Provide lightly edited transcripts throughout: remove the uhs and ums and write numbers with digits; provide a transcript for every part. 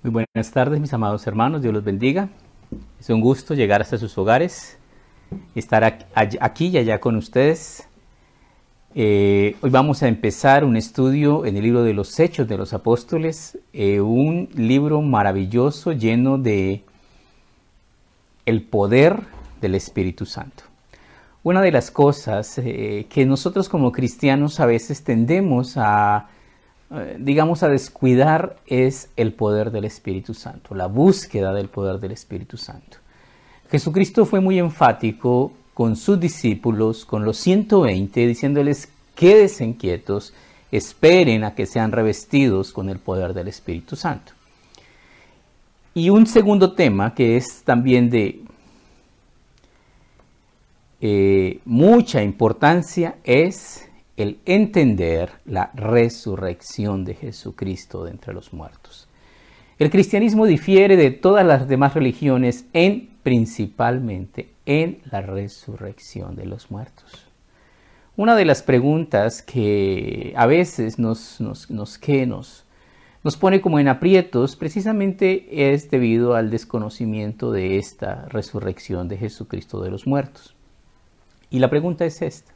Muy buenas tardes, mis amados hermanos. Dios los bendiga. Es un gusto llegar hasta sus hogares, estar aquí y allá con ustedes. Hoy vamos a empezar un estudio en el libro de los Hechos de los Apóstoles, un libro maravilloso lleno de el poder del Espíritu Santo. Una de las cosas que nosotros como cristianos a veces tendemos a descuidar es el poder del Espíritu Santo, la búsqueda del poder del Espíritu Santo. Jesucristo fue muy enfático con sus discípulos, con los 120, diciéndoles: quédense inquietos, esperen a que sean revestidos con el poder del Espíritu Santo. Y un segundo tema que es también de mucha importancia es el entender la resurrección de Jesucristo de entre los muertos. El cristianismo difiere de todas las demás religiones principalmente en la resurrección de los muertos. Una de las preguntas que a veces nos pone como en aprietos precisamente es debido al desconocimiento de esta resurrección de Jesucristo de los muertos. Y la pregunta es esta: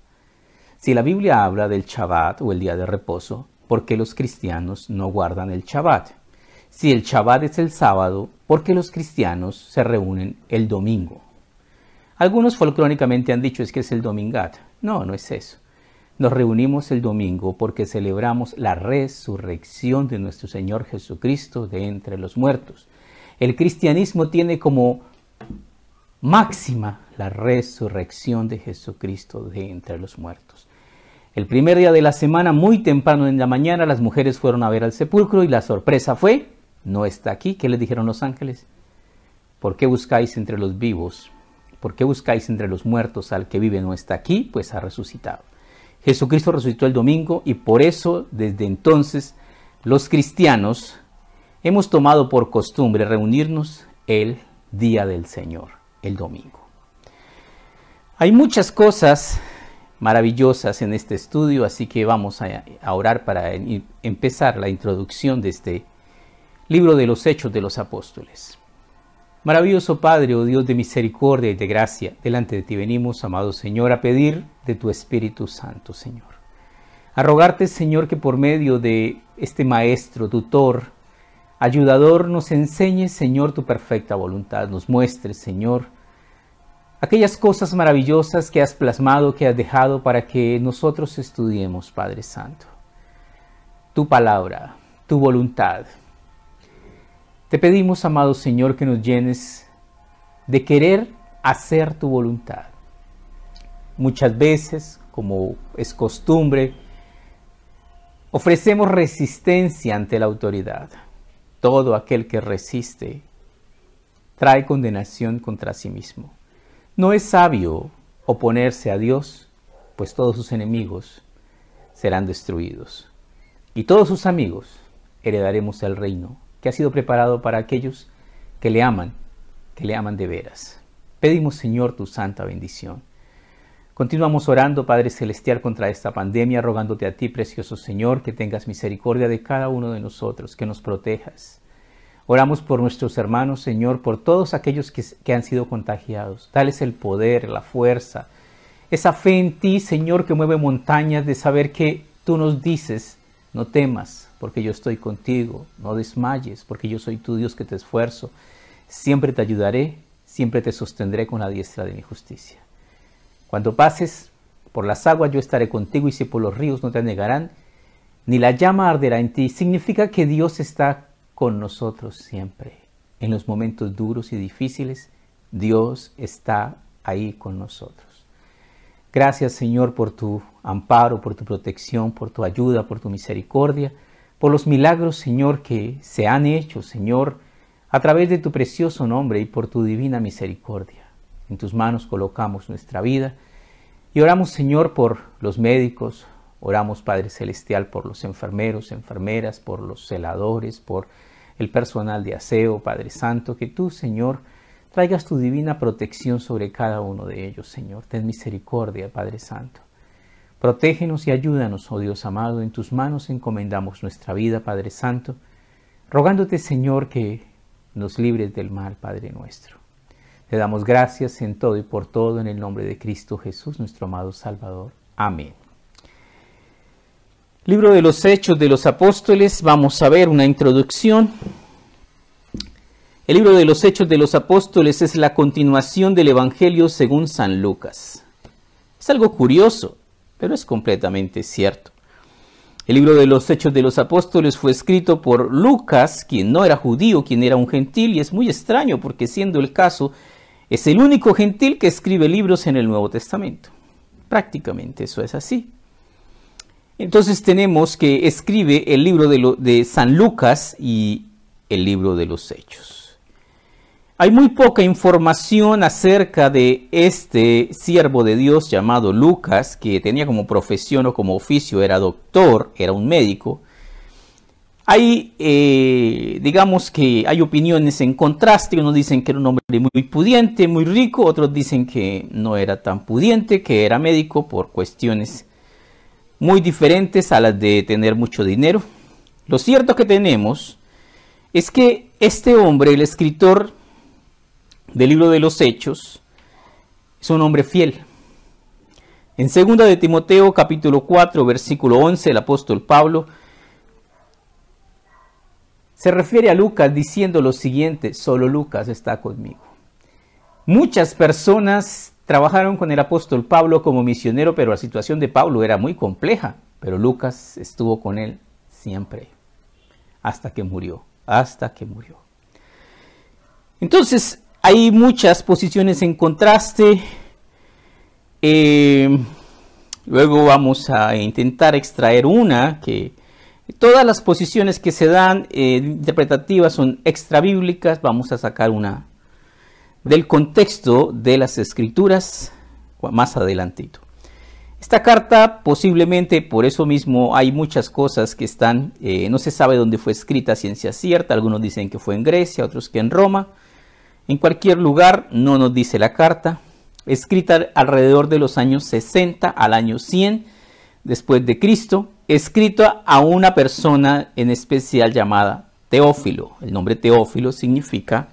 si la Biblia habla del Shabbat o el día de reposo, ¿por qué los cristianos no guardan el Shabbat? Si el Shabbat es el sábado, ¿por qué los cristianos se reúnen el domingo? Algunos folclóricamente han dicho es que es el domingat. No, no es eso. Nos reunimos el domingo porque celebramos la resurrección de nuestro Señor Jesucristo de entre los muertos. El cristianismo tiene como máxima la resurrección de Jesucristo de entre los muertos. El primer día de la semana, muy temprano en la mañana, las mujeres fueron a ver al sepulcro y la sorpresa fue: no está aquí. ¿Qué les dijeron los ángeles? ¿Por qué buscáis entre los vivos? ¿Por qué buscáis entre los muertos al que vive? No está aquí, pues ha resucitado. Jesucristo resucitó el domingo y por eso desde entonces los cristianos hemos tomado por costumbre reunirnos el día del Señor, el domingo. Hay muchas cosas maravillosas en este estudio, así que vamos a orar para empezar la introducción de este libro de los Hechos de los Apóstoles. Maravilloso Padre, oh Dios de misericordia y de gracia, delante de ti venimos, amado Señor, a pedir de tu Espíritu Santo, Señor. A rogarte, Señor, que por medio de este maestro, tutor, ayudador, nos enseñes, Señor, tu perfecta voluntad. Nos muestres, Señor, aquellas cosas maravillosas que has plasmado, que has dejado para que nosotros estudiemos, Padre Santo. Tu palabra, tu voluntad. Te pedimos, amado Señor, que nos llenes de querer hacer tu voluntad. Muchas veces, como es costumbre, ofrecemos resistencia ante la autoridad. Todo aquel que resiste trae condenación contra sí mismo. No es sabio oponerse a Dios, pues todos sus enemigos serán destruidos. Y todos sus amigos heredaremos el reino que ha sido preparado para aquellos que le aman de veras. Pedimos, Señor, tu santa bendición. Continuamos orando, Padre Celestial, contra esta pandemia, rogándote a ti, precioso Señor, que tengas misericordia de cada uno de nosotros, que nos protejas. Oramos por nuestros hermanos, Señor, por todos aquellos que han sido contagiados. Dales el poder, la fuerza, esa fe en ti, Señor, que mueve montañas, de saber que tú nos dices: no temas, porque yo estoy contigo. No desmayes, porque yo soy tu Dios que te esfuerzo. Siempre te ayudaré, siempre te sostendré con la diestra de mi justicia. Cuando pases por las aguas, yo estaré contigo, y si por los ríos, no te anegarán, ni la llama arderá en ti. Significa que Dios está con nosotros siempre. En los momentos duros y difíciles, Dios está ahí con nosotros. Gracias, Señor, por tu amparo, por tu protección, por tu ayuda, por tu misericordia, por los milagros, Señor, que se han hecho, Señor, a través de tu precioso nombre y por tu divina misericordia. En tus manos colocamos nuestra vida y oramos, Señor, por los médicos, oramos, Padre Celestial, por los enfermeros, enfermeras, por los celadores, por el personal de aseo, Padre Santo, que tú, Señor, traigas tu divina protección sobre cada uno de ellos, Señor. Ten misericordia, Padre Santo. Protégenos y ayúdanos, oh Dios amado. En tus manos encomendamos nuestra vida, Padre Santo. rogándote, Señor, que nos libres del mal, Padre nuestro. Te damos gracias en todo y por todo en el nombre de Cristo Jesús, nuestro amado Salvador. Amén. Libro de los Hechos de los Apóstoles, vamos a ver una introducción. El libro de los Hechos de los Apóstoles es la continuación del Evangelio según San Lucas. Es algo curioso, pero es completamente cierto. El libro de los Hechos de los Apóstoles fue escrito por Lucas, quien no era judío, quien era un gentil, y es muy extraño porque, siendo el caso, es el único gentil que escribe libros en el Nuevo Testamento. Prácticamente eso es así. Entonces tenemos que escribe el libro de San Lucas y el libro de los Hechos. Hay muy poca información acerca de este siervo de Dios llamado Lucas, que tenía como profesión o como oficio, era doctor, era un médico. Hay, digamos que hay opiniones en contraste. Unos dicen que era un hombre muy pudiente, muy rico. Otros dicen que no era tan pudiente, que era médico por cuestiones muy diferentes a las de tener mucho dinero. Lo cierto que tenemos es que este hombre, el escritor del libro de los Hechos, es un hombre fiel. En 2 de Timoteo capítulo 4 versículo 11, el apóstol Pablo se refiere a Lucas diciendo lo siguiente: solo Lucas está conmigo. Muchas personas trabajaron con el apóstol Pablo como misionero, pero la situación de Pablo era muy compleja, pero Lucas estuvo con él siempre, hasta que murió. Entonces, hay muchas posiciones en contraste. Luego vamos a intentar extraer una, que todas las posiciones que se dan interpretativas son extrabíblicas. Vamos a sacar una del contexto de las Escrituras más adelantito. Esta carta posiblemente, por eso mismo hay muchas cosas que están, no se sabe dónde fue escrita a ciencia cierta. Algunos dicen que fue en Grecia, otros que en Roma. En cualquier lugar, no nos dice la carta, escrita alrededor de los años 60 al año 100 después de Cristo, escrita a una persona en especial llamada Teófilo. El nombre Teófilo significa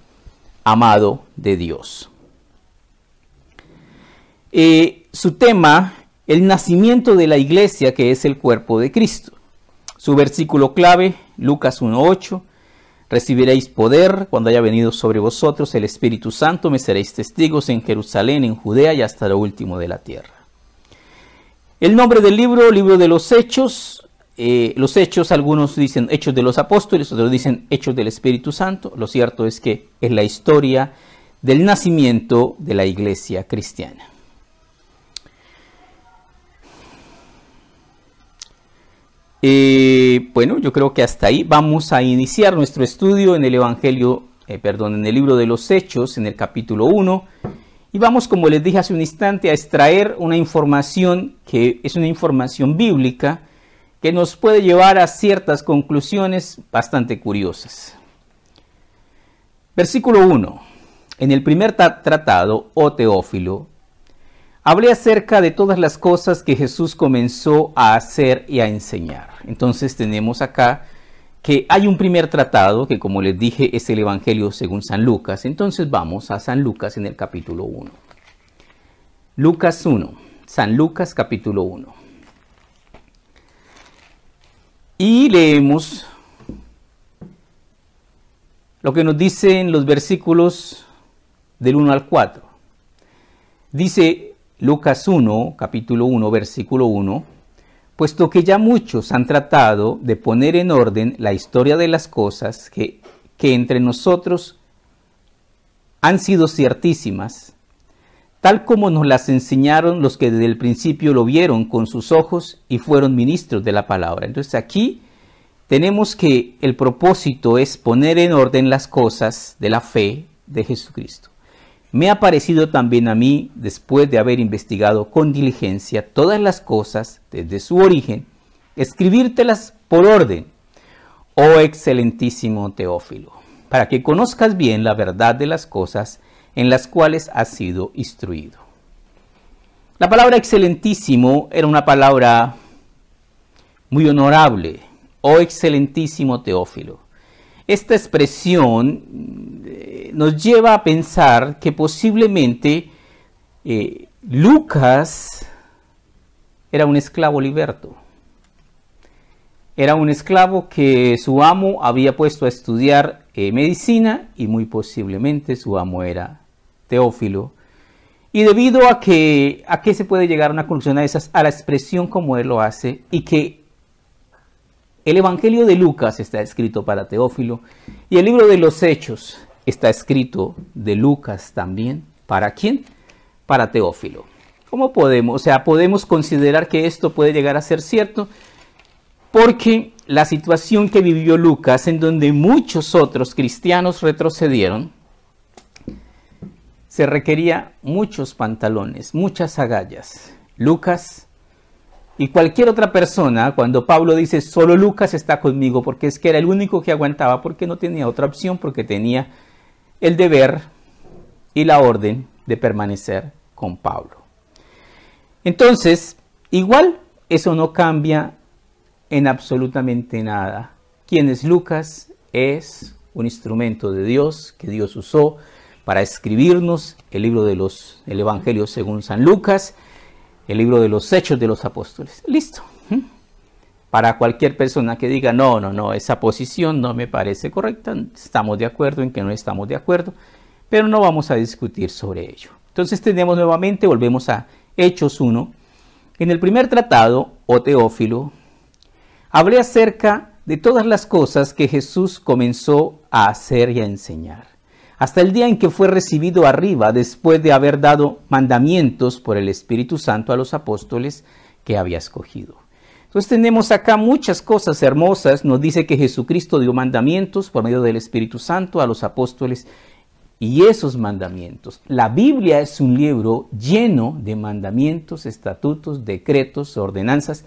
amado de Dios. Su tema, el nacimiento de la iglesia, que es el cuerpo de Cristo. Su versículo clave, Lucas 1:8. Recibiréis poder cuando haya venido sobre vosotros el Espíritu Santo, me seréis testigos en Jerusalén, en Judea y hasta lo último de la tierra. El nombre del libro, libro de los Hechos. Los Hechos, algunos dicen Hechos de los Apóstoles, otros dicen Hechos del Espíritu Santo. Lo cierto es que es la historia del nacimiento de la iglesia cristiana. Bueno, yo creo que hasta ahí vamos a iniciar nuestro estudio en el en el libro de los Hechos, en el capítulo 1. Y vamos, como les dije hace un instante, a extraer una información que es una información bíblica que nos puede llevar a ciertas conclusiones bastante curiosas. Versículo 1. En el primer tratado, oh Teófilo, hablé acerca de todas las cosas que Jesús comenzó a hacer y a enseñar. Entonces tenemos acá que hay un primer tratado que, como les dije, es el Evangelio según San Lucas. Entonces vamos a San Lucas en el capítulo 1. Lucas 1, San Lucas capítulo 1. Y leemos lo que nos dicen los versículos del 1 al 4. Dice Lucas 1, capítulo 1, versículo 1, puesto que ya muchos han tratado de poner en orden la historia de las cosas que entre nosotros han sido ciertísimas, tal como nos las enseñaron los que desde el principio lo vieron con sus ojos y fueron ministros de la palabra. Entonces aquí tenemos que el propósito es poner en orden las cosas de la fe de Jesucristo. Me ha parecido también a mí, después de haber investigado con diligencia todas las cosas desde su origen, escribírtelas por orden, oh excelentísimo Teófilo, para que conozcas bien la verdad de las cosas en las cuales has sido instruido. La palabra excelentísimo era una palabra muy honorable, oh excelentísimo Teófilo. esta expresión nos lleva a pensar que posiblemente Lucas era un esclavo liberto. Era un esclavo que su amo había puesto a estudiar medicina, y muy posiblemente su amo era Teófilo. Y debido a que se puede llegar a una conclusión a la expresión como él lo hace, y que el Evangelio de Lucas está escrito para Teófilo y el libro de los Hechos está escrito de Lucas también. ¿Para quién? Para Teófilo. ¿Cómo podemos? O sea, podemos considerar que esto puede llegar a ser cierto, porque la situación que vivió Lucas, en donde muchos otros cristianos retrocedieron, se requería muchos pantalones, muchas agallas. Lucas y cualquier otra persona, cuando Pablo dice solo Lucas está conmigo, porque es que era el único que aguantaba, porque no tenía otra opción, porque tenía el deber y la orden de permanecer con Pablo. Entonces, igual eso no cambia en absolutamente nada. ¿Quién es Lucas? Es un instrumento de Dios que Dios usó para escribirnos el Evangelio según San Lucas, el libro de los Hechos de los Apóstoles. Listo. Para cualquier persona que diga, no, esa posición no me parece correcta, estamos de acuerdo en que no estamos de acuerdo, pero no vamos a discutir sobre ello. Entonces volvemos a Hechos 1. En el primer tratado, o Teófilo, hablé acerca de todas las cosas que Jesús comenzó a hacer y a enseñar, hasta el día en que fue recibido arriba, después de haber dado mandamientos por el Espíritu Santo a los apóstoles que había escogido. Entonces tenemos acá muchas cosas hermosas. Nos dice que Jesucristo dio mandamientos por medio del Espíritu Santo a los apóstoles, y esos mandamientos, la Biblia es un libro lleno de mandamientos, estatutos, decretos, ordenanzas,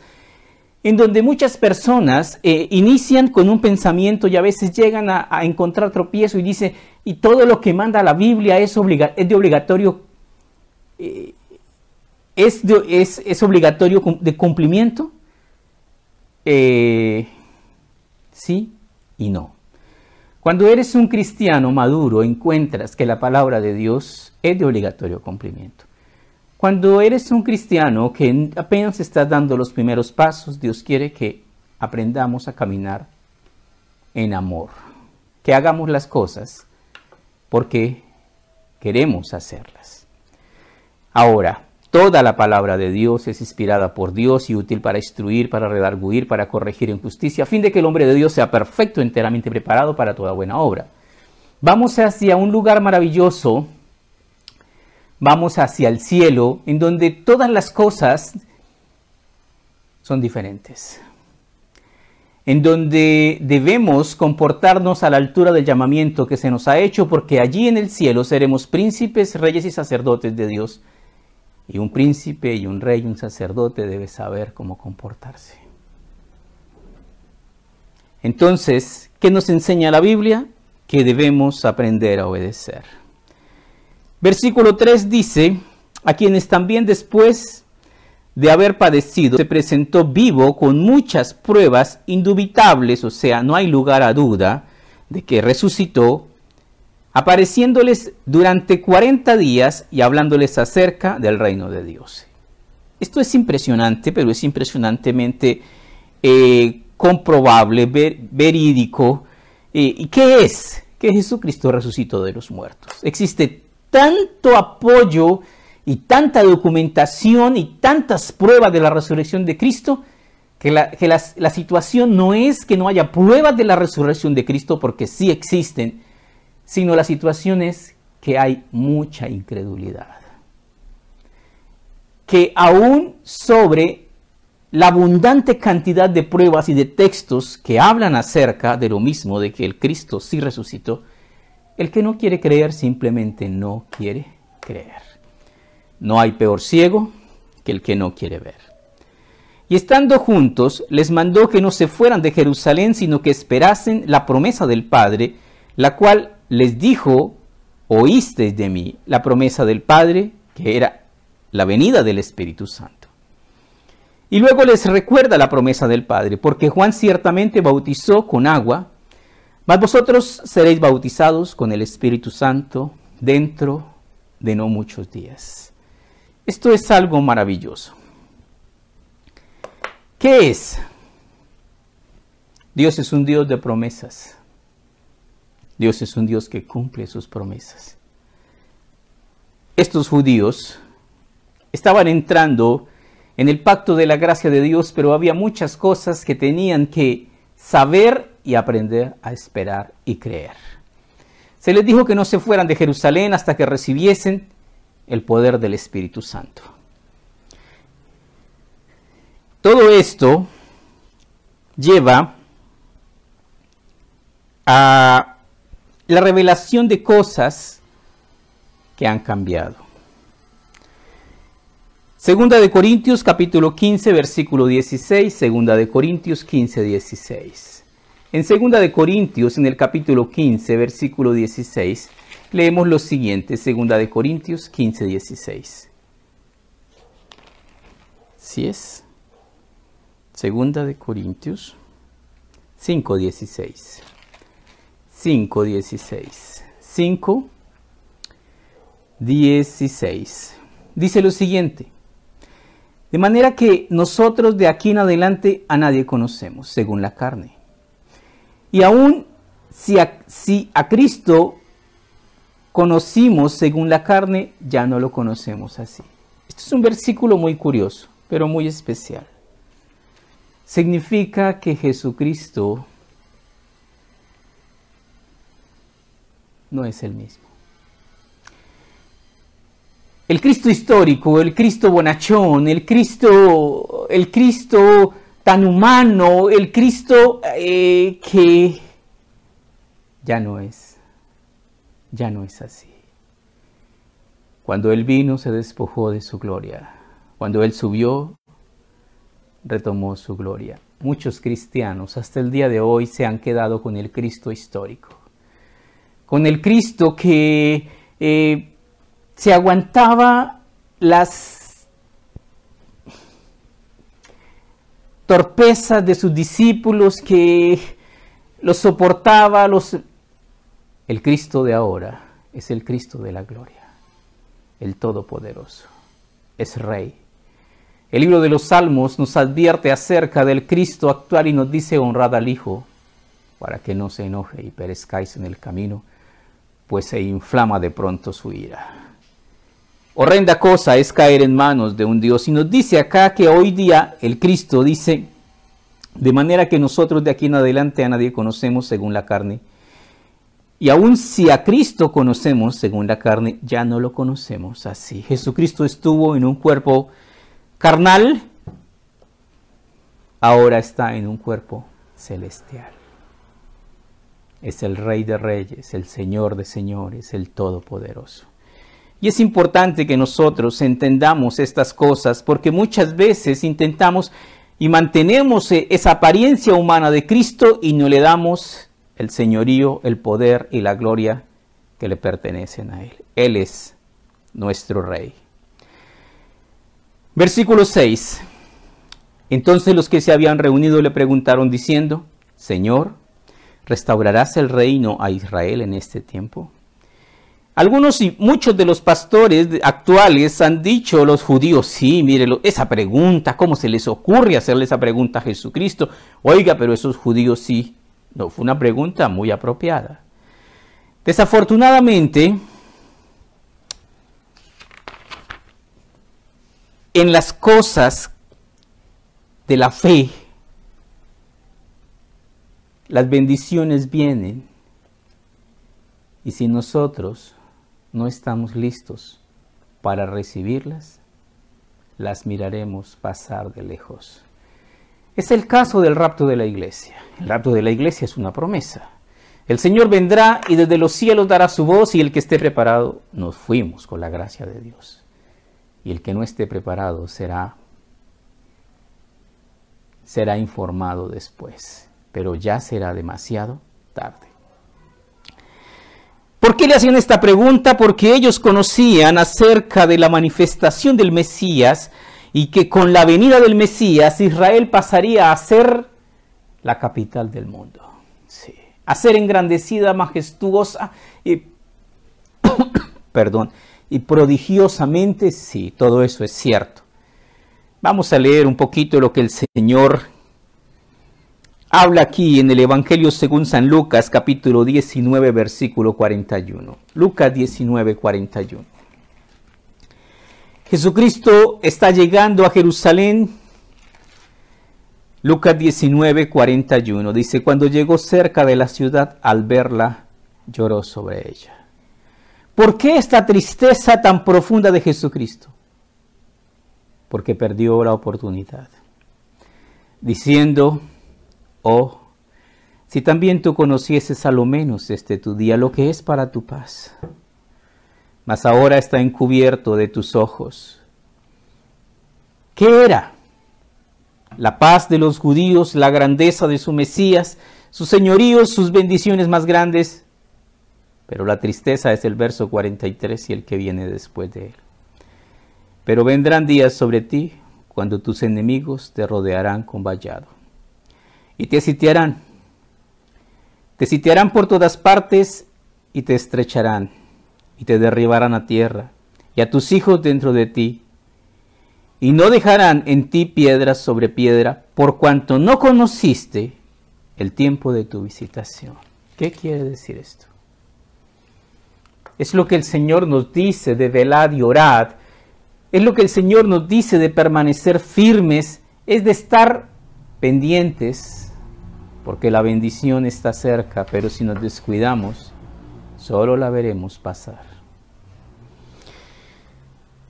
en donde muchas personas inician con un pensamiento y a veces llegan a encontrar tropiezo y dice, y todo lo que manda la Biblia es de obligatorio, es obligatorio de cumplimiento. Sí y no. Cuando eres un cristiano maduro, encuentras que la palabra de Dios es de obligatorio cumplimiento. Cuando eres un cristiano que apenas estás dando los primeros pasos, Dios quiere que aprendamos a caminar en amor, que hagamos las cosas porque queremos hacerlas. Ahora, toda la palabra de Dios es inspirada por Dios y útil para instruir, para redarguir, para corregir en justicia, a fin de que el hombre de Dios sea perfecto, enteramente preparado para toda buena obra. Vamos hacia un lugar maravilloso. Vamos hacia el cielo, en donde todas las cosas son diferentes. En donde debemos comportarnos a la altura del llamamiento que se nos ha hecho, porque allí en el cielo seremos príncipes, reyes y sacerdotes de Dios. Y un príncipe y un rey y un sacerdote debe saber cómo comportarse. Entonces, ¿qué nos enseña la Biblia? Que debemos aprender a obedecer. Versículo 3 dice, a quienes también después de haber padecido se presentó vivo con muchas pruebas indubitables, o sea, no hay lugar a duda de que resucitó, apareciéndoles durante 40 días y hablándoles acerca del reino de Dios. Esto es impresionante, pero es impresionantemente comprobable, verídico. ¿Y qué es? Que Jesucristo resucitó de los muertos. Existe tanto apoyo y tanta documentación y tantas pruebas de la resurrección de Cristo, que la situación no es que no haya pruebas de la resurrección de Cristo, porque sí existen, sino la situación es que hay mucha incredulidad. Que aún sobre la abundante cantidad de pruebas y de textos que hablan acerca de lo mismo, de que el Cristo sí resucitó, el que no quiere creer simplemente no quiere creer. No hay peor ciego que el que no quiere ver. Y estando juntos, les mandó que no se fueran de Jerusalén, sino que esperasen la promesa del Padre, la cual les dijo, oísteis de mí, la promesa del Padre, que era la venida del Espíritu Santo. Y luego les recuerda la promesa del Padre, porque Juan ciertamente bautizó con agua, Mas vosotros seréis bautizados con el Espíritu Santo dentro de no muchos días. Esto es algo maravilloso. ¿Qué es? Dios es un Dios de promesas. Dios es un Dios que cumple sus promesas. Estos judíos estaban entrando en el pacto de la gracia de Dios, pero había muchas cosas que tenían que saber y aprender a esperar y creer. Se les dijo que no se fueran de Jerusalén hasta que recibiesen el poder del Espíritu Santo. Todo esto lleva a la revelación de cosas que han cambiado. Segunda de Corintios capítulo 15 versículo 16, Segunda de Corintios 15, 16. En Segunda de Corintios, en el capítulo 15 versículo 16, leemos lo siguiente, Segunda de Corintios 15, 16. ¿Sí es? Segunda de Corintios 5, 16. 5, 16. 5, 16. Dice lo siguiente. De manera que nosotros de aquí en adelante a nadie conocemos, según la carne. Y aún si a Cristo conocimos según la carne, ya no lo conocemos así. Esto es un versículo muy curioso, pero muy especial. Significa que Jesucristo no es el mismo. El Cristo histórico, el Cristo bonachón, el Cristo tan humano, el Cristo que ya no es así. Cuando Él vino se despojó de su gloria. Cuando Él subió, retomó su gloria. Muchos cristianos hasta el día de hoy se han quedado con el Cristo histórico, con el Cristo que se aguantaba las torpezas de sus discípulos, que los soportaba. El Cristo de ahora es el Cristo de la gloria, el Todopoderoso, es Rey. El libro de los Salmos nos advierte acerca del Cristo actual y nos dice: honrad al Hijo, para que no se enoje y perezcáis en el camino, pues se inflama de pronto su ira. Horrenda cosa es caer en manos de un Dios. Y nos dice acá que hoy día el Cristo dice: de manera que nosotros de aquí en adelante a nadie conocemos según la carne. Y aun si a Cristo conocemos según la carne, ya no lo conocemos así. Jesucristo estuvo en un cuerpo carnal, ahora está en un cuerpo celestial. Es el Rey de Reyes, el Señor de Señores, el Todopoderoso. Y es importante que nosotros entendamos estas cosas, porque muchas veces intentamos y mantenemos esa apariencia humana de Cristo y no le damos el señorío, el poder y la gloria que le pertenecen a Él. Él es nuestro Rey. Versículo 6. Entonces los que se habían reunido le preguntaron diciendo: Señor, ¿restaurarás el reino a Israel en este tiempo? Algunos y muchos de los pastores actuales han dicho, los judíos: sí, mire, esa pregunta, ¿cómo se les ocurre hacerle esa pregunta a Jesucristo? Oiga, pero esos judíos sí. No, fue una pregunta muy apropiada. Desafortunadamente, en las cosas de la fe, las bendiciones vienen, y si nosotros no estamos listos para recibirlas, las miraremos pasar de lejos. Es el caso del rapto de la iglesia. El rapto de la iglesia es una promesa. El Señor vendrá y desde los cielos dará su voz, y el que esté preparado, nos fuimos con la gracia de Dios. Y el que no esté preparado será informado después, pero ya será demasiado tarde. ¿Por qué le hacían esta pregunta? Porque ellos conocían acerca de la manifestación del Mesías y que con la venida del Mesías Israel pasaría a ser la capital del mundo. Sí. a ser engrandecida, majestuosa y, y prodigiosamente. Sí, todo eso es cierto. Vamos a leer un poquito lo que el Señor habla aquí en el Evangelio según San Lucas, capítulo 19, versículo 41. Lucas 19, 41. Jesucristo está llegando a Jerusalén. Lucas 19, 41. Dice, cuando llegó cerca de la ciudad, al verla, lloró sobre ella. ¿Por qué esta tristeza tan profunda de Jesucristo? Porque perdió la oportunidad. Diciendo, oh, si también tú conocieses a lo menos tu día, lo que es para tu paz. Mas ahora está encubierto de tus ojos. ¿Qué era? La paz de los judíos, la grandeza de su Mesías, su señorío, sus bendiciones más grandes. Pero la tristeza es el verso 43 y el que viene después de él. Pero vendrán días sobre ti cuando tus enemigos te rodearán con vallado y te sitiarán por todas partes y te estrecharán y te derribarán a tierra y a tus hijos dentro de ti y no dejarán en ti piedra sobre piedra por cuanto no conociste el tiempo de tu visitación. ¿Qué quiere decir esto? Es lo que el Señor nos dice de velad y orad. Es lo que el Señor nos dice de permanecer firmes, es de estar pendientes, porque la bendición está cerca, pero si nos descuidamos, solo la veremos pasar.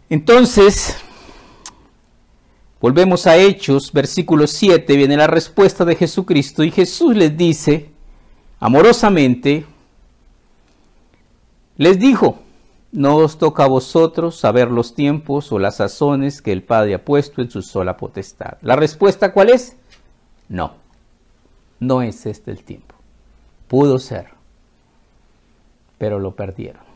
Entonces, volvemos a Hechos, versículo 7, viene la respuesta de Jesucristo, y Jesús les dice, amorosamente, les dijo, no os toca a vosotros saber los tiempos o las sazones que el Padre ha puesto en su sola potestad. ¿La respuesta cuál es? No, no es este el tiempo. Pudo ser, pero lo perdieron.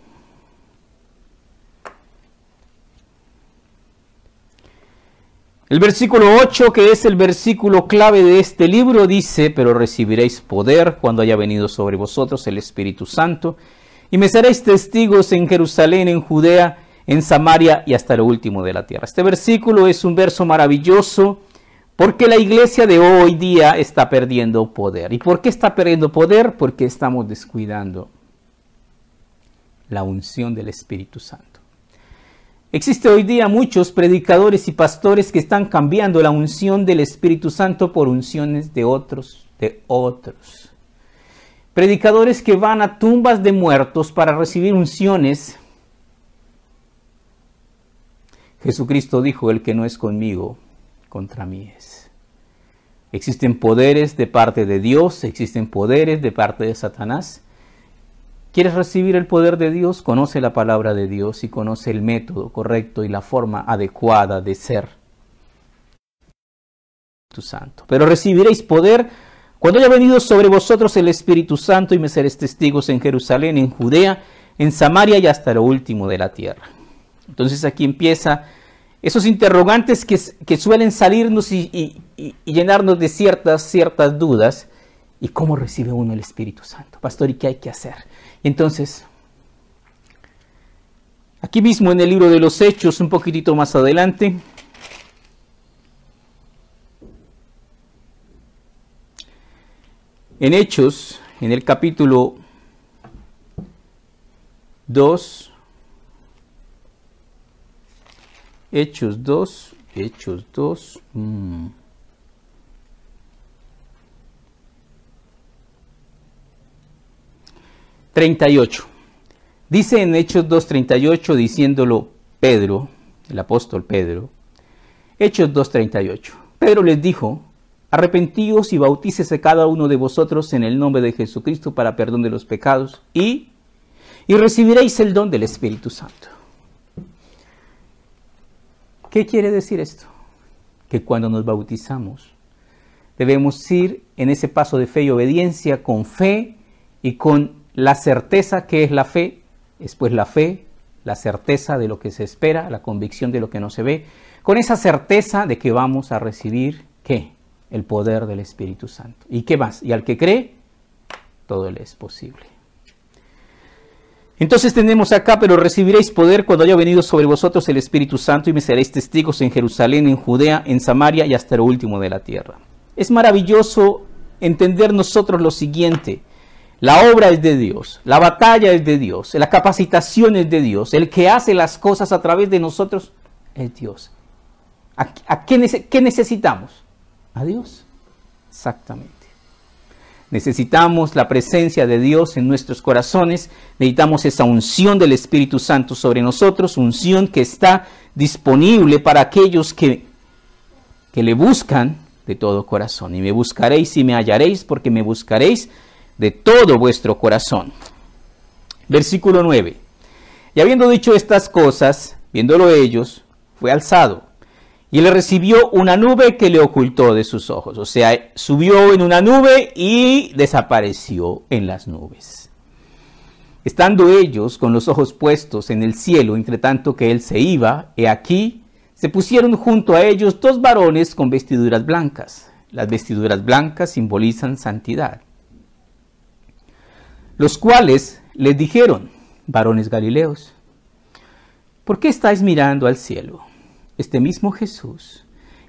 El versículo 8, que es el versículo clave de este libro, dice, pero recibiréis poder cuando haya venido sobre vosotros el Espíritu Santo, y me seréis testigos en Jerusalén, en Judea, en Samaria y hasta lo último de la tierra. Este versículo es un verso maravilloso porque la iglesia de hoy día está perdiendo poder. ¿Y por qué está perdiendo poder? Porque estamos descuidando la unción del Espíritu Santo. Existe hoy día muchos predicadores y pastores que están cambiando la unción del Espíritu Santo por unciones de otros. Predicadores que van a tumbas de muertos para recibir unciones. Jesucristo dijo, el que no es conmigo, contra mí es. Existen poderes de parte de Dios, existen poderes de parte de Satanás. ¿Quieres recibir el poder de Dios? Conoce la palabra de Dios y conoce el método correcto y la forma adecuada de ser tu santo. Pero recibiréis poder cuando haya venido sobre vosotros el Espíritu Santo y me seréis testigos en Jerusalén, en Judea, en Samaria y hasta lo último de la tierra. Entonces aquí empieza esos interrogantes que suelen salirnos y llenarnos de ciertas dudas. ¿Y cómo recibe uno el Espíritu Santo? Pastor, ¿y qué hay que hacer? Entonces, aquí mismo en el libro de los Hechos, un poquitito más adelante, en Hechos, en el capítulo 2, Hechos 2, 38. Dice en Hechos 2:38, diciéndolo Pedro, el apóstol Pedro, Hechos 2:38. Pedro les dijo, arrepentíos y bautícese cada uno de vosotros en el nombre de Jesucristo para perdón de los pecados y recibiréis el don del Espíritu Santo. ¿Qué quiere decir esto? Que cuando nos bautizamos debemos ir en ese paso de fe y obediencia con fe y con la certeza que es la fe, después la fe, la certeza de lo que se espera, la convicción de lo que no se ve, con esa certeza de que vamos a recibir, ¿qué? El poder del Espíritu Santo. ¿Y qué más? Y al que cree, todo le es posible. Entonces tenemos acá, pero recibiréis poder cuando haya venido sobre vosotros el Espíritu Santo y me seréis testigos en Jerusalén, en Judea, en Samaria y hasta lo último de la tierra. Es maravilloso entender nosotros lo siguiente: la obra es de Dios, la batalla es de Dios, la capacitación es de Dios, el que hace las cosas a través de nosotros es Dios. ¿Qué necesitamos? A Dios. Exactamente. Necesitamos la presencia de Dios en nuestros corazones, necesitamos esa unción del Espíritu Santo sobre nosotros, unción que está disponible para aquellos que le buscan de todo corazón. Y me buscaréis y me hallaréis, porque me buscaréis de todo vuestro corazón. Versículo 9. Y habiendo dicho estas cosas, viéndolo ellos, fue alzado. Y le recibió una nube que le ocultó de sus ojos. O sea, subió en una nube y desapareció en las nubes. Estando ellos con los ojos puestos en el cielo, entre tanto que él se iba, he aquí, se pusieron junto a ellos dos varones con vestiduras blancas. Las vestiduras blancas simbolizan santidad. Los cuales les dijeron: varones galileos, ¿por qué estáis mirando al cielo? Este mismo Jesús,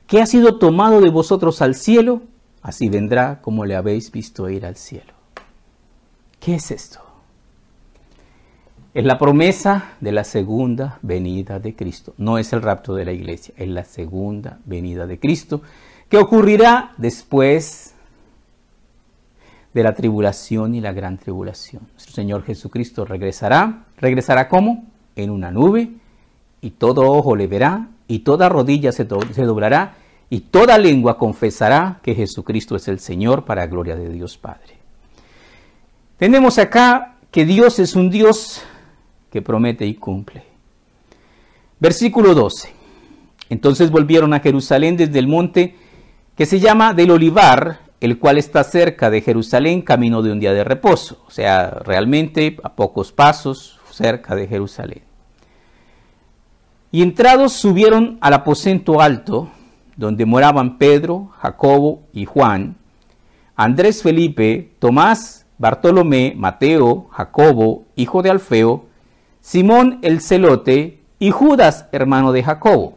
que ha sido tomado de vosotros al cielo, así vendrá como le habéis visto ir al cielo. ¿Qué es esto? Es la promesa de la segunda venida de Cristo. No es el rapto de la iglesia, es la segunda venida de Cristo, que ocurrirá después de la tribulación y la gran tribulación. Nuestro Señor Jesucristo regresará. ¿Regresará cómo? En una nube, y todo ojo le verá, y toda rodilla se doblará, y toda lengua confesará que Jesucristo es el Señor, para gloria de Dios Padre. Tenemos acá que Dios es un Dios que promete y cumple. Versículo 12. Entonces volvieron a Jerusalén desde el monte que se llama del Olivar, el cual está cerca de Jerusalén, camino de un día de reposo. O sea, realmente a pocos pasos cerca de Jerusalén. Y entrados subieron al aposento alto, donde moraban Pedro, Jacobo y Juan, Andrés, Felipe, Tomás, Bartolomé, Mateo, Jacobo, hijo de Alfeo, Simón el celote y Judas, hermano de Jacobo.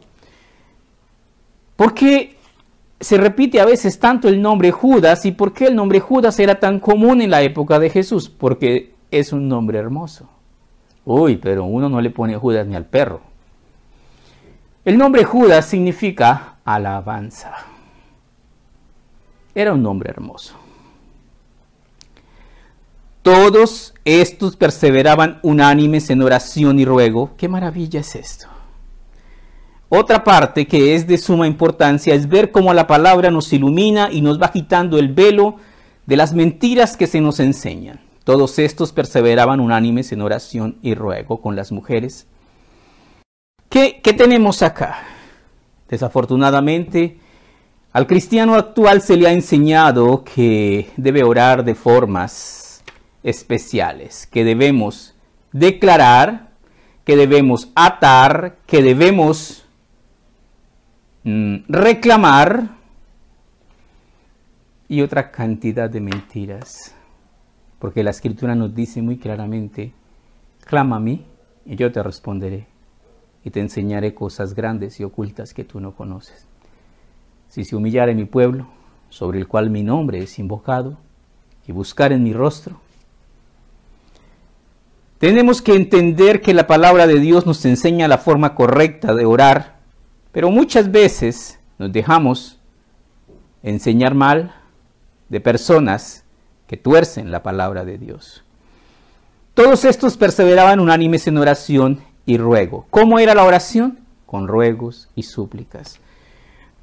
¿Por qué se repite a veces tanto el nombre Judas y por qué el nombre Judas era tan común en la época de Jesús? Porque es un nombre hermoso. Uy, pero uno no le pone Judas ni al perro. El nombre Judas significa alabanza. Era un nombre hermoso. Todos estos perseveraban unánimes en oración y ruego. ¡Qué maravilla es esto! Otra parte que es de suma importancia es ver cómo la palabra nos ilumina y nos va quitando el velo de las mentiras que se nos enseñan. Todos estos perseveraban unánimes en oración y ruego con las mujeres. ¿Qué tenemos acá? Desafortunadamente, al cristiano actual se le ha enseñado que debe orar de formas especiales, que debemos declarar, que debemos atar, que debemos reclamar y otra cantidad de mentiras. Porque la Escritura nos dice muy claramente: clama a mí y yo te responderé y te enseñaré cosas grandes y ocultas que tú no conoces. Si se humillare mi pueblo, sobre el cual mi nombre es invocado, y buscar en mi rostro. Tenemos que entender que la palabra de Dios nos enseña la forma correcta de orar, pero muchas veces nos dejamos enseñar mal de personas que tuercen la palabra de Dios. Todos estos perseveraban unánimes en oración y ruego. ¿Cómo era la oración? Con ruegos y súplicas.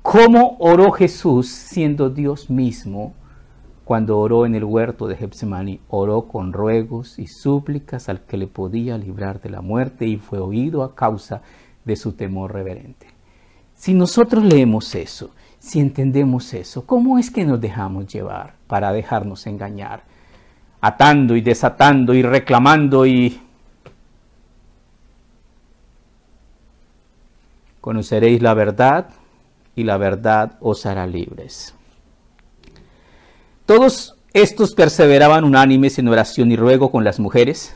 ¿Cómo oró Jesús siendo Dios mismo cuando oró en el huerto de Getsemaní? Oró con ruegos y súplicas al que le podía librar de la muerte y fue oído a causa de su temor reverente. Si nosotros leemos eso, si entendemos eso, ¿cómo es que nos dejamos llevar para dejarnos engañar? Atando y desatando y reclamando y... Conoceréis la verdad y la verdad os hará libres. Todos estos perseveraban unánimes en oración y ruego con las mujeres,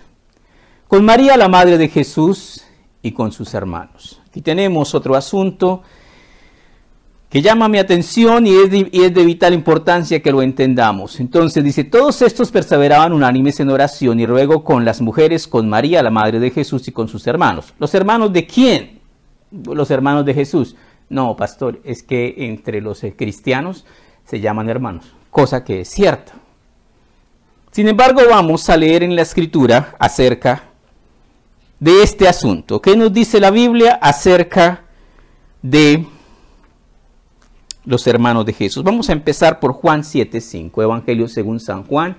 con María, la madre de Jesús, y con sus hermanos. Aquí tenemos otro asunto que llama mi atención y es de vital importancia que lo entendamos. Entonces dice, todos estos perseveraban unánimes en oración y ruego con las mujeres, con María, la madre de Jesús, y con sus hermanos. ¿Los hermanos de quién? Los hermanos de Jesús. No, pastor, es que entre los cristianos se llaman hermanos, cosa que es cierta. Sin embargo, vamos a leer en la Escritura acerca de este asunto. ¿Qué nos dice la Biblia acerca de los hermanos de Jesús? Vamos a empezar por Juan 7:5, Evangelio según San Juan,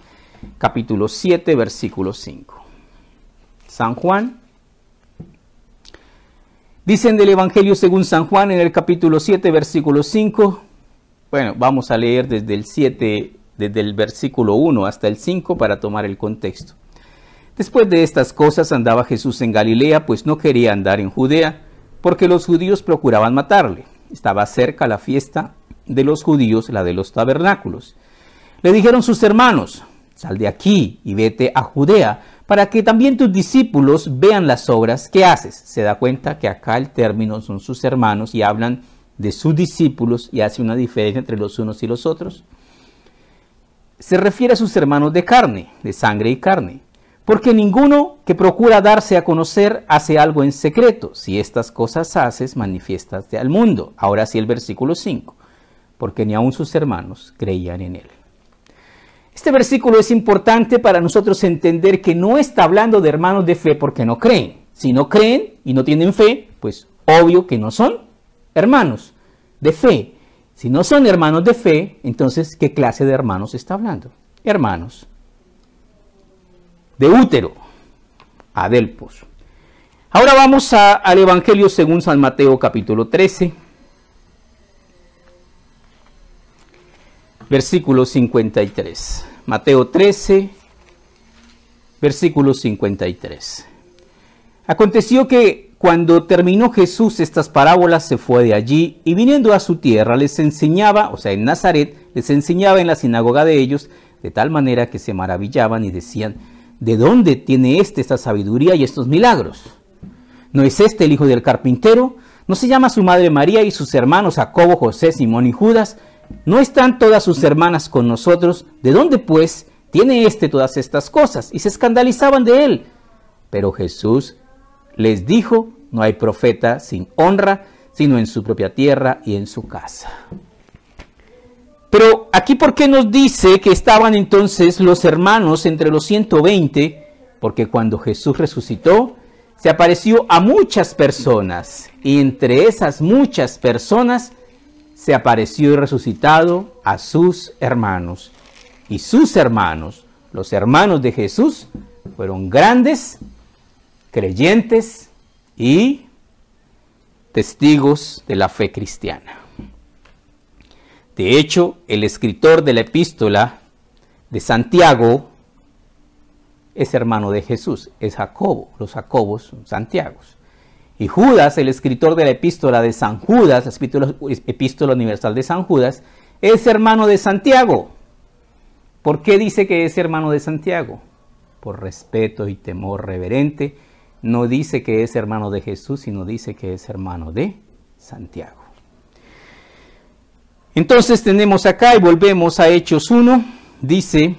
capítulo 7, versículo 5. San Juan, dicen del Evangelio según San Juan en el capítulo 7, versículo 5. Bueno, vamos a leer desde el versículo 1 hasta el 5 para tomar el contexto. Después de estas cosas andaba Jesús en Galilea, pues no quería andar en Judea, porque los judíos procuraban matarle. Estaba cerca la fiesta de los judíos, la de los tabernáculos. Le dijeron sus hermanos, sal de aquí y vete a Judea, para que también tus discípulos vean las obras que haces. Se da cuenta que acá el término son sus hermanos y hablan de sus discípulos y hace una diferencia entre los unos y los otros. Se refiere a sus hermanos de carne, de sangre y carne. Porque ninguno que procura darse a conocer hace algo en secreto. Si estas cosas haces, manifiéstate al mundo. Ahora sí el versículo 5. Porque ni aun sus hermanos creían en él. Este versículo es importante para nosotros entender que no está hablando de hermanos de fe porque no creen. Si no creen y no tienen fe, pues obvio que no son hermanos de fe. Si no son hermanos de fe, entonces ¿qué clase de hermanos está hablando? Hermanos de útero, adelpos. Ahora vamos al Evangelio según San Mateo capítulo 13, versículo 53. Mateo 13, versículo 53. Aconteció que cuando terminó Jesús estas parábolas se fue de allí y viniendo a su tierra les enseñaba, o sea en Nazaret, les enseñaba en la sinagoga de ellos, de tal manera que se maravillaban y decían, ¿de dónde tiene esta sabiduría y estos milagros? ¿No es este el hijo del carpintero? ¿No se llama su madre María y sus hermanos Jacobo, José, Simón y Judas? ¿No están todas sus hermanas con nosotros? ¿De dónde pues tiene todas estas cosas? Y se escandalizaban de él. Pero Jesús les dijo, no hay profeta sin honra, sino en su propia tierra y en su casa. Pero aquí, ¿por qué nos dice que estaban entonces los hermanos entre los 120? Porque cuando Jesús resucitó, se apareció a muchas personas. Y entre esas muchas personas, se apareció y resucitado a sus hermanos. Y sus hermanos, los hermanos de Jesús, fueron grandes, creyentes y testigos de la fe cristiana. De hecho, el escritor de la epístola de Santiago es hermano de Jesús, es Jacobo, los Jacobos son Santiagos. Y Judas, el escritor de la epístola de San Judas, la epístola universal de San Judas, es hermano de Santiago. ¿Por qué dice que es hermano de Santiago? Por respeto y temor reverente. No dice que es hermano de Jesús, sino dice que es hermano de Santiago. Entonces tenemos acá y volvemos a Hechos 1, dice,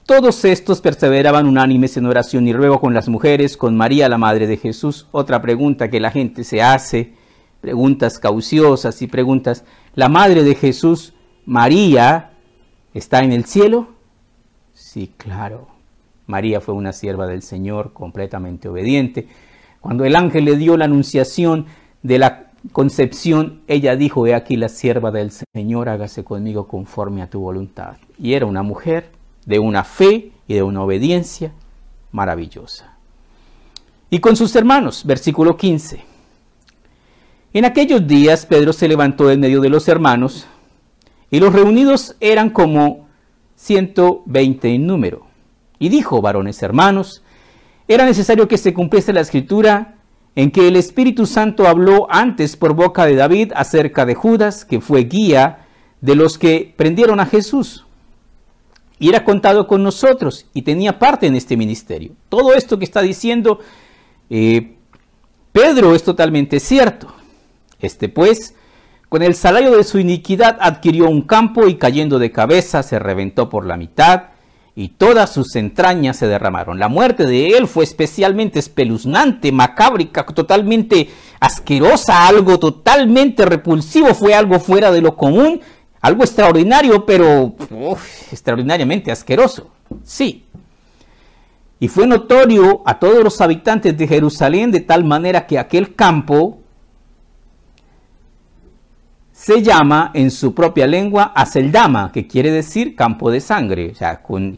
todos estos perseveraban unánimes en oración y ruego con las mujeres, con María la madre de Jesús. Otra pregunta que la gente se hace, preguntas cauciosas y preguntas, ¿la madre de Jesús, María, está en el cielo? Sí, claro. María fue una sierva del Señor, completamente obediente. Cuando el ángel le dio la anunciación de la concepción, ella dijo, he aquí la sierva del Señor, hágase conmigo conforme a tu voluntad. Y era una mujer de una fe y de una obediencia maravillosa. Y con sus hermanos, versículo 15. En aquellos días Pedro se levantó en medio de los hermanos, y los reunidos eran como 120 en número. Y dijo, varones hermanos, era necesario que se cumpliese la escritura en que el Espíritu Santo habló antes por boca de David acerca de Judas, que fue guía de los que prendieron a Jesús. y era contado con nosotros y tenía parte en este ministerio. Todo esto que está diciendo Pedro es totalmente cierto. Pues, con el salario de su iniquidad adquirió un campo y cayendo de cabeza se reventó por la mitad y todas sus entrañas se derramaron. La muerte de él fue especialmente espeluznante, macábrica, totalmente asquerosa, algo totalmente repulsivo, fue algo fuera de lo común, algo extraordinario, pero extraordinariamente asqueroso. Sí. Y fue notorio a todos los habitantes de Jerusalén de tal manera que aquel campo se llama en su propia lengua Aceldama, que quiere decir campo de sangre. O sea, con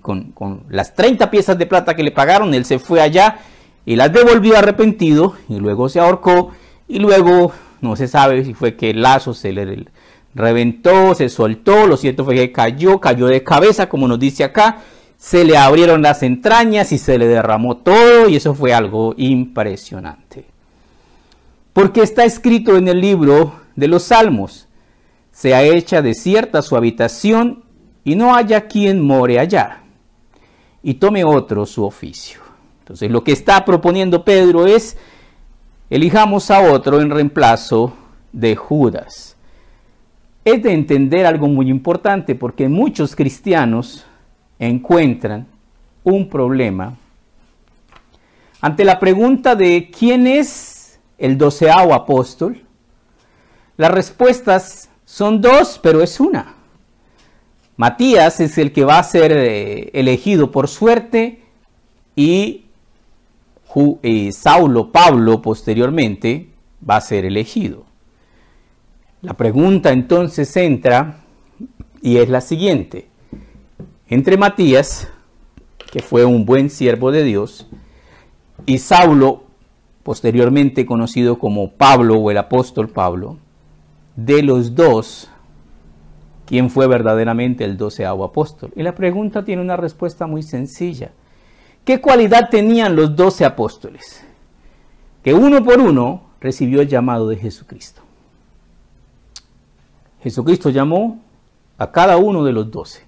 las 30 piezas de plata que le pagaron, él se fue allá y las devolvió arrepentido y luego se ahorcó y luego no se sabe si fue que el lazo se le reventó, se soltó, lo cierto fue que cayó de cabeza, como nos dice acá, se le abrieron las entrañas y se le derramó todo y eso fue algo impresionante. Porque está escrito en el libro de los Salmos: sea hecha desierta su habitación y no haya quien more allá, y tome otro su oficio. Entonces lo que está proponiendo Pedro es: elijamos a otro en reemplazo de Judas. Es de entender algo muy importante, porque muchos cristianos encuentran un problema ante la pregunta de ¿quién es el 12º apóstol? Las respuestas son dos, pero es una. Matías es el que va a ser elegido por suerte y Pablo posteriormente va a ser elegido. La pregunta entonces entra y es la siguiente: entre Matías, que fue un buen siervo de Dios, y Saulo, posteriormente conocido como Pablo o el apóstol Pablo, de los dos, ¿quién fue verdaderamente el 12º apóstol? Y la pregunta tiene una respuesta muy sencilla. ¿Qué cualidad tenían los 12 apóstoles? Que uno por uno recibió el llamado de Jesucristo. Jesucristo llamó a cada uno de los 12,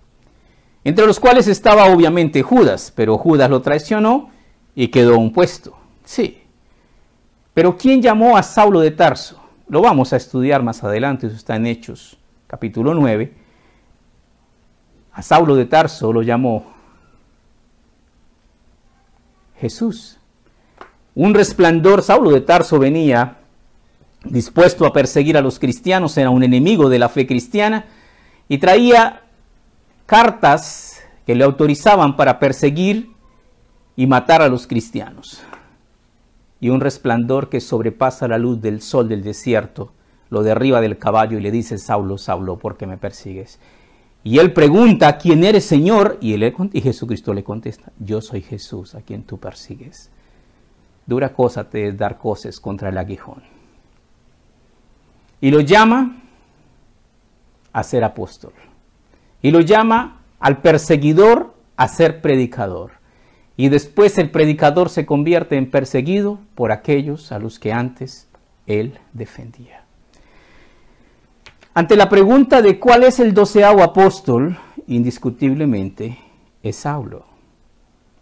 entre los cuales estaba obviamente Judas, pero Judas lo traicionó y quedó un puesto. Sí. Pero ¿quién llamó a Saulo de Tarso? Lo vamos a estudiar más adelante, eso está en Hechos, capítulo 9. A Saulo de Tarso lo llamó Jesús. Un resplandor. Saulo de Tarso venía dispuesto a perseguir a los cristianos, era un enemigo de la fe cristiana y traía cartas que le autorizaban para perseguir y matar a los cristianos. Y un resplandor que sobrepasa la luz del sol del desierto lo derriba del caballo y le dice: Saulo, Saulo, ¿por qué me persigues? Y él pregunta: ¿quién eres, Señor? Y Jesucristo le contesta: yo soy Jesús a quien tú persigues. Dura cosa te es dar coces contra el aguijón. Y lo llama a ser apóstol. Y lo llama al perseguidor a ser predicador. Y después el predicador se convierte en perseguido por aquellos a los que antes él defendía. Ante la pregunta de cuál es el 12º apóstol, indiscutiblemente es Saulo.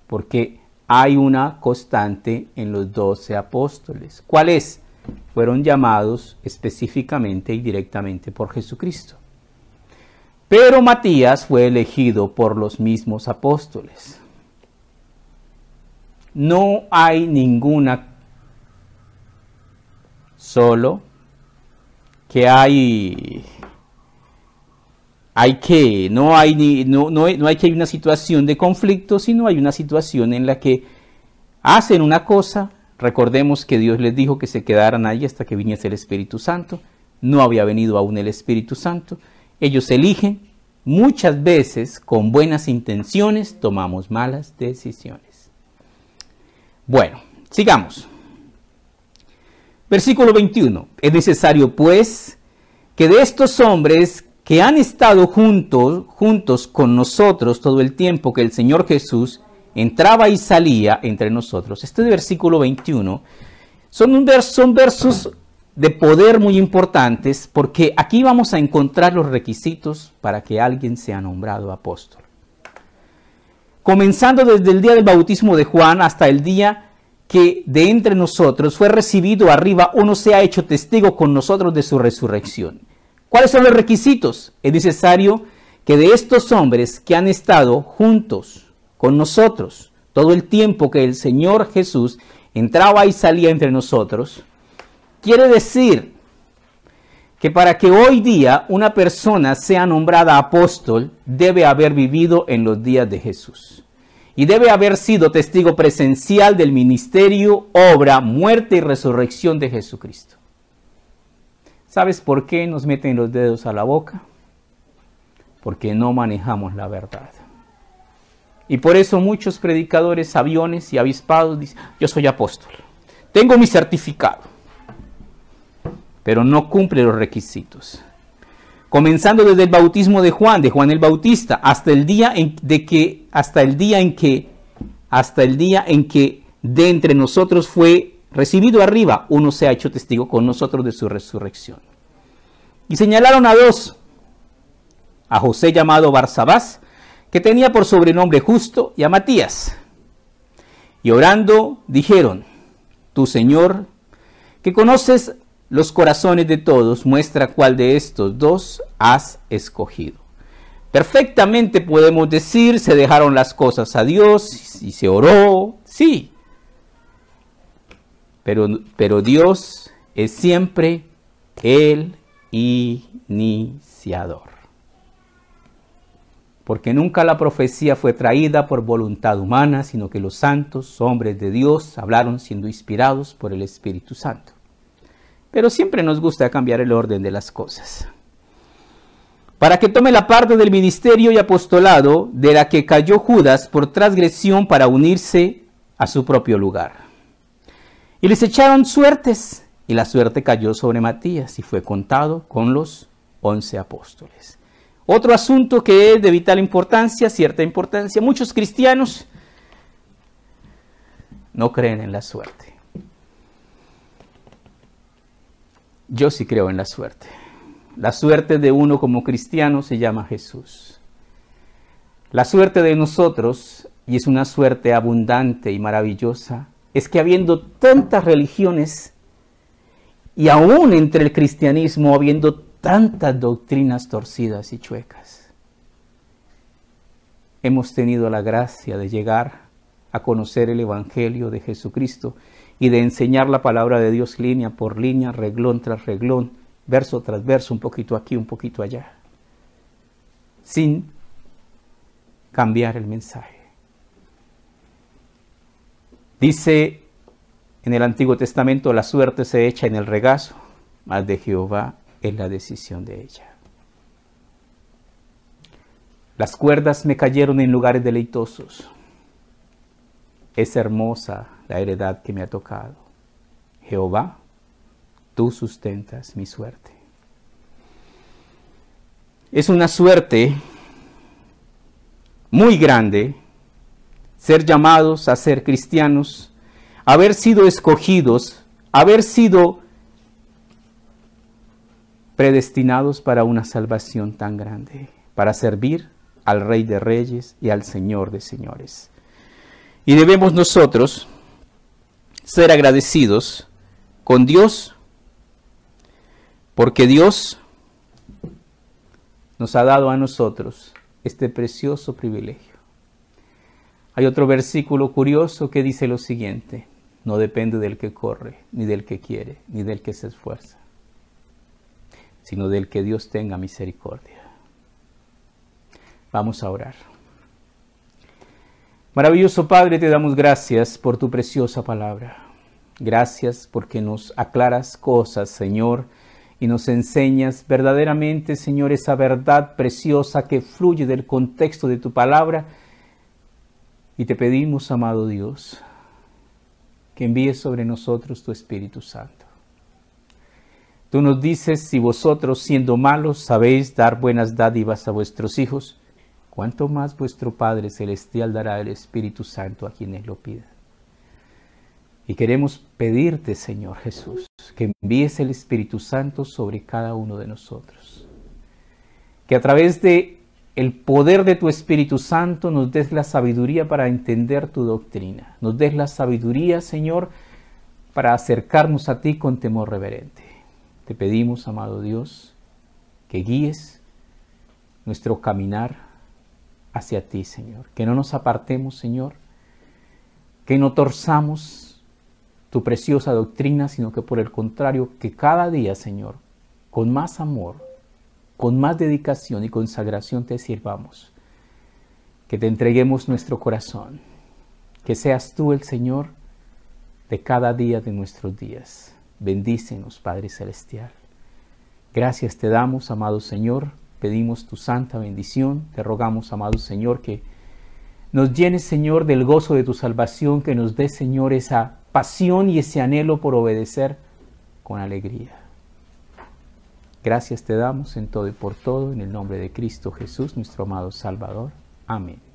Porque hay una constante en los 12 apóstoles. ¿Cuál es? Fueron llamados específicamente y directamente por Jesucristo. Pero Matías fue elegido por los mismos apóstoles. No hay ninguna, solo que no hay que hay una situación de conflicto, sino hay una situación en la que hacen una cosa. Recordemos que Dios les dijo que se quedaran ahí hasta que viniese el Espíritu Santo. No había venido aún el Espíritu Santo. Ellos eligen. Muchas veces, con buenas intenciones, tomamos malas decisiones. Bueno, sigamos. Versículo 21. Es necesario, pues, que de estos hombres que han estado juntos con nosotros todo el tiempo que el Señor Jesús entraba y salía entre nosotros. Este versículo 21 son versos de poder muy importantes, porque aquí vamos a encontrar los requisitos para que alguien sea nombrado apóstol. comenzando desde el día del bautismo de Juan hasta el día que de entre nosotros fue recibido arriba, uno se ha hecho testigo con nosotros de su resurrección. ¿Cuáles son los requisitos? Es necesario que de estos hombres que han estado juntos con nosotros todo el tiempo que el Señor Jesús entraba y salía entre nosotros, quiere decir que para que hoy día una persona sea nombrada apóstol, debe haber vivido en los días de Jesús. Y debe haber sido testigo presencial del ministerio, obra, muerte y resurrección de Jesucristo. ¿Sabes por qué nos meten los dedos a la boca? Porque no manejamos la verdad. Y por eso muchos predicadores aviones y avispados dicen, yo soy apóstol, tengo mi certificado, pero no cumple los requisitos. Comenzando desde el bautismo de Juan el Bautista, hasta el día en que de entre nosotros fue recibido arriba, uno se ha hecho testigo con nosotros de su resurrección. Y señalaron a dos, a José llamado Barsabás, que tenía por sobrenombre Justo, y a Matías. Y orando dijeron, tu Señor, que conoces los corazones de todos, muestra cuál de estos dos has escogido. Perfectamente podemos decir, se dejaron las cosas a Dios y se oró, sí. Pero Dios es siempre el iniciador. Porque nunca la profecía fue traída por voluntad humana, sino que los santos, hombres de Dios, hablaron siendo inspirados por el Espíritu Santo. Pero siempre nos gusta cambiar el orden de las cosas. Para que tome la parte del ministerio y apostolado de la que cayó Judas por transgresión para unirse a su propio lugar. Y les echaron suertes, y la suerte cayó sobre Matías y fue contado con los 11 apóstoles. Otro asunto que es de vital importancia, cierta importancia, muchos cristianos no creen en la suerte. Yo sí creo en la suerte. La suerte de uno como cristiano se llama Jesús. La suerte de nosotros, y es una suerte abundante y maravillosa, es que habiendo tantas religiones y aún entre el cristianismo habiendo tantas doctrinas torcidas y chuecas, hemos tenido la gracia de llegar a conocer el Evangelio de Jesucristo y de enseñar la palabra de Dios línea por línea, reglón tras reglón, verso tras verso, un poquito aquí, un poquito allá, sin cambiar el mensaje. Dice en el Antiguo Testamento, la suerte se echa en el regazo, mas de Jehová es la decisión de ella. Las cuerdas me cayeron en lugares deleitosos. Es hermosa la heredad que me ha tocado. Jehová, tú sustentas mi suerte. Es una suerte muy grande ser llamados a ser cristianos, haber sido escogidos, haber sido predestinados para una salvación tan grande, para servir al Rey de Reyes y al Señor de Señores. Y debemos nosotros ser agradecidos con Dios, porque Dios nos ha dado a nosotros este precioso privilegio. Hay otro versículo curioso que dice lo siguiente: no depende del que corre, ni del que quiere, ni del que se esfuerza, sino del que Dios tenga misericordia. Vamos a orar. Maravilloso Padre, te damos gracias por tu preciosa palabra. Gracias porque nos aclaras cosas, Señor, y nos enseñas verdaderamente, Señor, esa verdad preciosa que fluye del contexto de tu palabra. Y te pedimos, amado Dios, que envíes sobre nosotros tu Espíritu Santo. Tú nos dices, si vosotros siendo malos sabéis dar buenas dádivas a vuestros hijos, ¿cuánto más vuestro Padre Celestial dará el Espíritu Santo a quienes lo pidan? Y queremos pedirte, Señor Jesús, que envíes el Espíritu Santo sobre cada uno de nosotros. Que a través de el poder de tu Espíritu Santo nos des la sabiduría para entender tu doctrina. Nos des la sabiduría, Señor, para acercarnos a ti con temor reverente. Te pedimos, amado Dios, que guíes nuestro caminar hacia ti, Señor. Que no nos apartemos, Señor. Que no torzamos tu preciosa doctrina, sino que por el contrario, que cada día, Señor, con más amor, con más dedicación y consagración te sirvamos. Que te entreguemos nuestro corazón. Que seas tú el Señor de cada día de nuestros días. Bendícenos, Padre Celestial. Gracias te damos, amado Señor. Pedimos tu santa bendición. Te rogamos, amado Señor, que nos llenes, Señor, del gozo de tu salvación. Que nos des, Señor, esa pasión y ese anhelo por obedecer con alegría. Gracias te damos en todo y por todo, en el nombre de Cristo Jesús, nuestro amado Salvador. Amén.